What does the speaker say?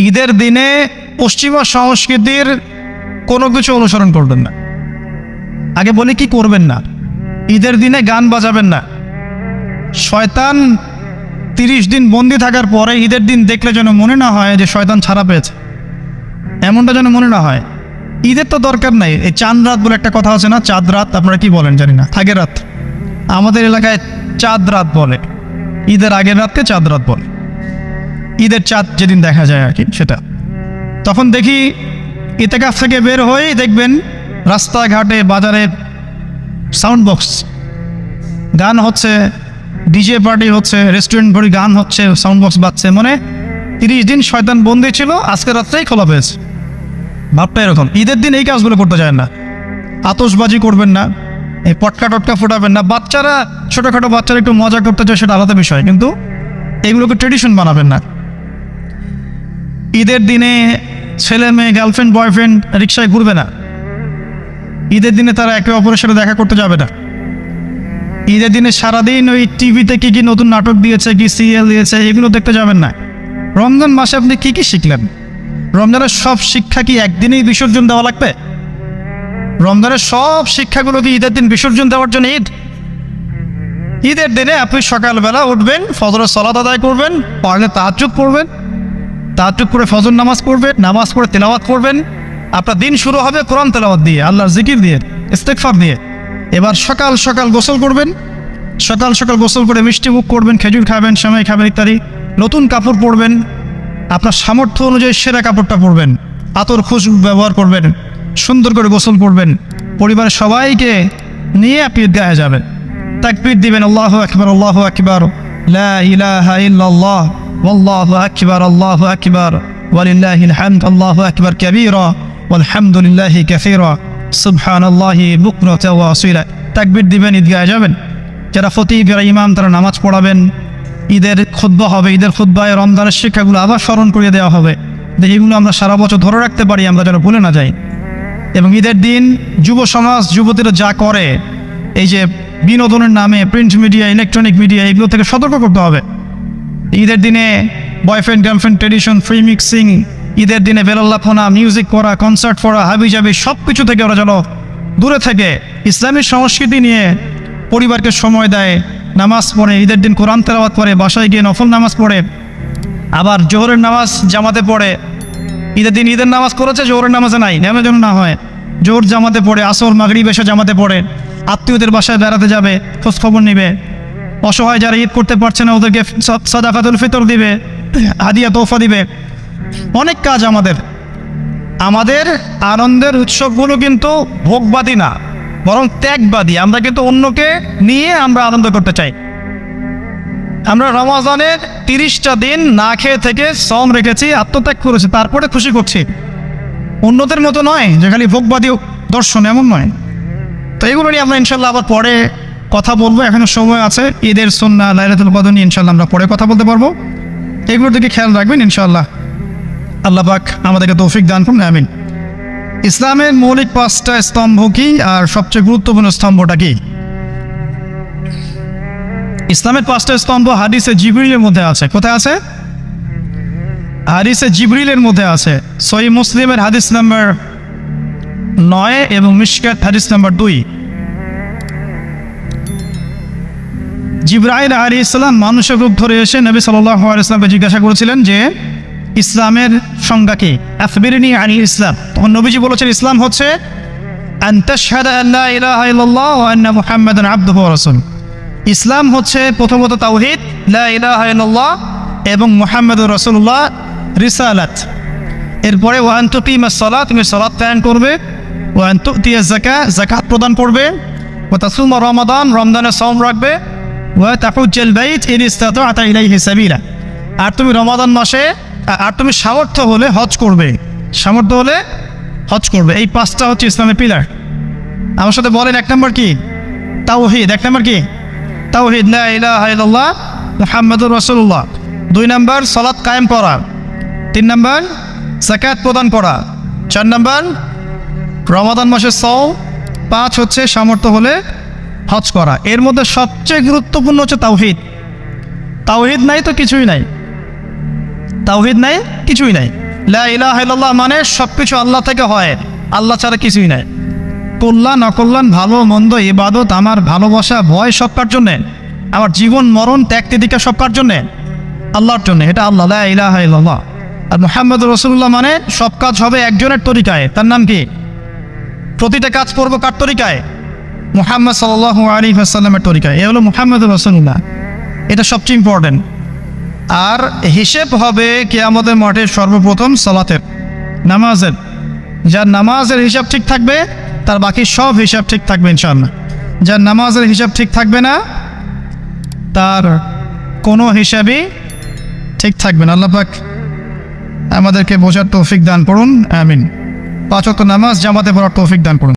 ঈদের দিনে পশ্চিমা সংস্কৃতির কোনো কিছু অনুসরণ করবেন না। আগে বলি কি করবেন না। ঈদের দিনে গান বাজাবেন না। শয়তান 30 দিন বন্দি থাকার পরে ঈদের দিন দেখলে যেন মনে না হয় যে শয়তান ছাড়া পেয়েছে, এমনটা যেন মনে না হয়। ঈদের তো দরকার নাই। এই চাঁদ রাত বলে একটা কথা আছে না, চাঁদ রাত, আপনারা কি বলেন জানি না, আগের রাত। আমাদের এলাকায় চাঁদ রাত বলে, ঈদের আগের রাতকে চাঁদ রাত বলে। ঈদের চাঁদ যেদিন দেখা যায় আর কি, সেটা। তখন দেখি ইতেকাফ থেকে বের হয়েই দেখবেন রাস্তাঘাটে বাজারে সাউন্ড বক্স, গান হচ্ছে, ডিজে পার্টি হচ্ছে, রেস্টুরেন্ট ভরি গান হচ্ছে, সাউন্ড বক্স বাজছে। মানে 30 দিন শয়তান বন্দি ছিল, আজকে রাত্রেই খোলা পেয়েছে। ভাবটা এরকম। ঈদের দিন এই কাজগুলো করতে যায় না। আতশবাজি করবেন না, এই পটকা টটকা ফোটাবেন না। বাচ্চারা, ছোটোখাটো বাচ্চারা একটু মজা করতে চায়, সেটা আলাদা বিষয়, কিন্তু এগুলোকে ট্রেডিশন বানাবেন না। ঈদের দিনে ছেলে মেয়ে, গার্লফ্রেন্ড বয়ফ্রেন্ড রিক্সায় ঘুরবে না। ঈদের দিনে তারা একে অপরের সাথে দেখা করতে যাবে না। ঈদের দিনে সারাদিন ওই টিভিতে কি কি নতুন নাটক দিয়েছে, কি সিরিয়াল দিয়েছে, এগুলো দেখতে যাবেন না। রমজান মাসে আপনি কি কি শিখলেন? রমজানের সব শিক্ষা কি একদিনেই বিসর্জন দেওয়া লাগবে? রমজানের সব শিক্ষাগুলো কি ঈদের দিন বিসর্জন দেওয়ার জন্য ঈদ? ঈদের দিনে আপনি সকালবেলা উঠবেন, ফজরের সালাত আদায় করবেন, পারলে তাহাজ্জুদ করবেন, তাহাজ্জুদ করে ফজর নামাজ পড়বেন, নামাজ পড়ে তেলাওয়াত করবেন। আপনার দিন শুরু হবে কোরআন তেলাওয়াত দিয়ে, আল্লাহর জিকির দিয়ে, ইস্তেগফার দিয়ে। এবার সকাল সকাল গোসল করবেন, সকাল সকাল গোসল করে মিষ্টি মুখ করবেন, খেজুর খাবেন, সেমাই খাবেন ইত্যাদি। নতুন কাপড় পরবেন, আপনার সামর্থ্য অনুযায়ী সেরা কাপড়টা পরবেন, আতর খুশবু ব্যবহার করবেন, সুন্দর করে গোসল করবেন। পরিবারের সবাইকে নিয়ে আপনি ঈদগাহে যাবেন, তাকবীর দিবেন, আল্লাহু আকবার, আল্লাহু আকবার, লা ইলাহা ইল্লাল্লাহ, ওয়াল্লাহু আকবার, আল্লাহু আকবার, ওয়ালিল্লাহিল হামদ, আল্লাহু আকবার কাবীরা, ওয়ালহামদুলিল্লাহি কাসীরা, সুবহানাল্লাহি বুকরাতান ওয়া আসীলা। তাকবীর দিবেন, ঈদগাহে যাবেন। যারা খতিব, যারা ইমাম, তারা নামাজ পড়াবেন। ঈদের খুতবা হবে, ঈদের খুতবায় রমজানের শিক্ষাগুলো আবার স্মরণ করিয়ে দেওয়া হবে, যেগুলো আমরা সারা বছর ধরে রাখতে পারি, আমরা যেন ভুলে না যাই। এবং ঈদের দিন যুব সমাজ, যুবতীরা যা করে, এই যে বিনোদনের নামে প্রিন্ট মিডিয়া, ইলেকট্রনিক মিডিয়া, এগুলো থেকে সতর্ক করতে হবে। ঈদের দিনে boyfriend girlfriend tradition, free mixing, ঈদের দিনে বেলাল্লাফোনা, মিউজিক করা, কনসার্ট করা, হাবিজাবি, সব কিছু থেকে ওরা যেন দূরে থেকে ইসলামী সংস্কৃতি নিয়ে পরিবারকে সময় দেয়, নামাজ পড়ে, ঈদের দিন কোরআন তেলাওয়াত করে, বাসায় গিয়ে নফল নামাজ পড়ে, আবার জোহরের নামাজ জামাতে পড়ে। ঈদের দিন ঈদের নামাজ করেছে, জোহরের নামাজে নাই, নেমে যেন না হয়। জোহর জামাতে পড়ে, আসর মাগরিব এসে জামাতে পড়ে, আত্মীয়দের বাসায় বেড়াতে যাবে, খোঁজ খবর নেবে। অসহায় যারা ঈদ করতে পারছে না, ওদেরকে সাদাকাতুল ফিতর দিবে, হাদিয়া তোহফা দিবে। অনেক কাজ আমাদের। আমাদের আনন্দের উৎসবগুলো কিন্তু ভোগবাদী না, বরং ত্যাগবাদী। আমরা কিন্তু অন্যকে নিয়ে আমরা আনন্দ করতে চাই। আমরা রমজানের 30টা দিন না খেয়ে থেকে সম রেখেছি, আত্মত্যাগ করেছি, তারপরে খুশি করছি। অন্যদের মতো নয় যে খালি ভোগবাদী দর্শন, এমন নয়। তো এগুলো নিয়ে আমরা ইনশাল্লাহ আবার পরে কথা বলবো, এখনো সময় আছে। ঈদের সুন্নাহ, লাইলাতুল কদর নিয়ে ইনশাল্লাহ আমরা পরে কথা বলতে পারবো। এগুলোর দিকে খেয়াল রাখবেন ইনশাল্লাহ। আল্লাহ পাক আমাদেরকে তৌফিক দান করুন, আমিন। ইসলামের মৌলিক 5টা স্তম্ভ কি, আর সবচেয়ে গুরুত্বপূর্ণ স্তম্ভটা কি? ইসলামের 5টা স্তম্ভ হাদিসে জিবরিলের মধ্যে আছে। কোথায় আছে? হাদিসে জিবরিলের মধ্যে আছে। সহিহ মুসলিমের হাদিস নাম্বার 9 এবং মিশকাত হাদিস নাম্বার 2। জিবরাইল আলাইহিস সালাম মানুষের রূপ ধরে এসে নবী সাল্লাল্লাহু আলাইহি ওয়াসাল্লামকে জিজ্ঞাসা করেছিলেন যে ইসলামের সংজ্ঞা কি, আখবিরনি আনিল ইসলাম। তখন নবীজি বলেছেন, ইসলাম হচ্ছে আন তাশহাদা আন লা ইলাহা ইল্লাল্লাহ ওয়া আন্না মুহাম্মাদান আবদুহু ওয়া রাসূলুহু। ইসলাম হচ্ছে প্রথমত তাওহীদ, লা ইলাহা ইল্লাল্লাহ, এবং মুহাম্মাদুর রাসূলুল্লাহ, রিসালাত। এরপরে ওয়া আন তুকিমাস সালাত, তুমি সালাত কায়েম করবে, ওয়া আন তুতিয়াজ যাকাত, যাকাত প্রদান করবে, ওয়া তাসুমা রমাদান, রমজানের সওম রাখবে, ওয়া তাহুজ্জাল বাইত ইন ইসতাতা'তা ইলাইহি সাবিলা, আর তুমি রমাদান মাসে, আর তুমি সামর্থ্য হলে হজ করবে, সামর্থ্য হলে হজ করবে। এই 5টা হচ্ছে ইসলামের পিলার। আমার সাথে বলেন, 1 নম্বর কি? তাওহীদ। 1 নম্বর কি? তাওহীদ, লা ইলাহা ইল্লাল্লাহ মুহাম্মাদুর রাসূলুল্লাহ। 2 নম্বর সালাত কায়েম করা। 3 নম্বর যাকাত প্রদান করা। 4 নম্বর রমাদান মাসে সওম। 5 হচ্ছে সামর্থ্য হলে হজ করা। এর মধ্যে সবচেয়ে গুরুত্বপূর্ণ হচ্ছে তাওহীদ। তাওহীদ নাই তো কিছুই নাই, তাওহীদ নাই কিছুই নাই। লা ইলাহা ইল্লাল্লাহ মানে সব কিছু আল্লাহ থেকে হয়, আল্লাহ ছাড়া কিছুই নাই। কল্যাণ অকল্যাণ ভালো মন্দ ইবাদত আমার ভালোবাসা ভয় সব কার জন্যে, আমার জীবন মরণ ত্যাগ তিতিকা সব কার জন্যে, আল্লাহর জন্য। এটা আল্লাহ, লা ইলাহা ইল্লাল্লাহ। আর মুহাম্মদ রাসূলুল্লাহ মানে সব কাজ হবে একজনের তরিকায়, তার নাম কি? প্রতিটা কাজ করবো কার তরিকায়? মুহাম্মদ সাল্লাল্লাহু আলাইহি ওয়াসাল্লামের তরিকায়। এ হলো মুহাম্মদ রাসূলুল্লাহ, এটা সবচেয়ে ইম্পর্টেন্ট। আর হিসেব হবে কিয়ামতের মাঠে সর্বপ্রথম সালাতের, নামাজের। যার নামাজের হিসাব ঠিক থাকবে তার বাকি সব হিসাব ঠিক থাকবে ইনশাআল্লাহ। যার নামাজের হিসাব ঠিক থাকবে না তার কোনো হিসাবই ঠিক থাকবে না। আল্লাহ পাক আমাদেরকে বোঝার তৌফিক দান করুন, আমিন। 5 ওয়াক্ত নামাজ জামাতে পড়ার তৌফিক দান করুন।